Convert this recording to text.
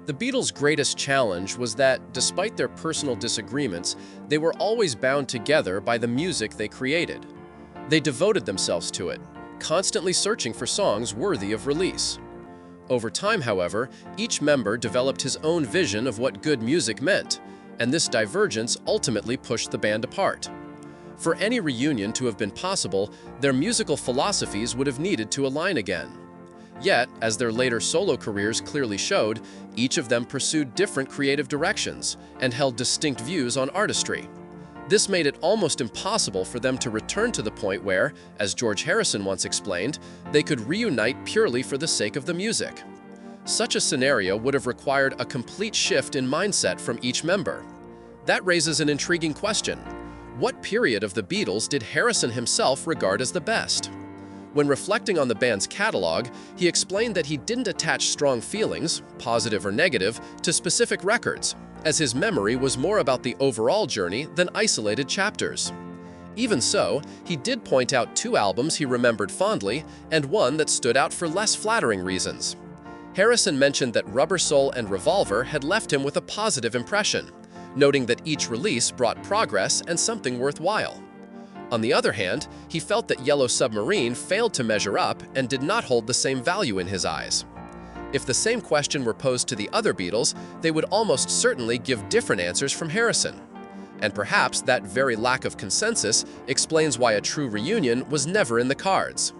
The Beatles' greatest challenge was that, despite their personal disagreements, they were always bound together by the music they created. They devoted themselves to it, constantly searching for songs worthy of release. Over time, however, each member developed his own vision of what good music meant, and this divergence ultimately pushed the band apart. For any reunion to have been possible, their musical philosophies would have needed to align again. Yet, as their later solo careers clearly showed, each of them pursued different creative directions and held distinct views on artistry. This made it almost impossible for them to return to the point where, as George Harrison once explained, they could reunite purely for the sake of the music. Such a scenario would have required a complete shift in mindset from each member. That raises an intriguing question. What period of the Beatles did Harrison himself regard as the best? When reflecting on the band's catalog, he explained that he didn't attach strong feelings, positive or negative, to specific records, as his memory was more about the overall journey than isolated chapters. Even so, he did point out 2 albums he remembered fondly and one that stood out for less flattering reasons. Harrison mentioned that Rubber Soul and Revolver had left him with a positive impression, noting that each release brought progress and something worthwhile. On the other hand, he felt that Yellow Submarine failed to measure up and did not hold the same value in his eyes. If the same question were posed to the other Beatles, they would almost certainly give different answers from Harrison. And perhaps that very lack of consensus explains why a true reunion was never in the cards.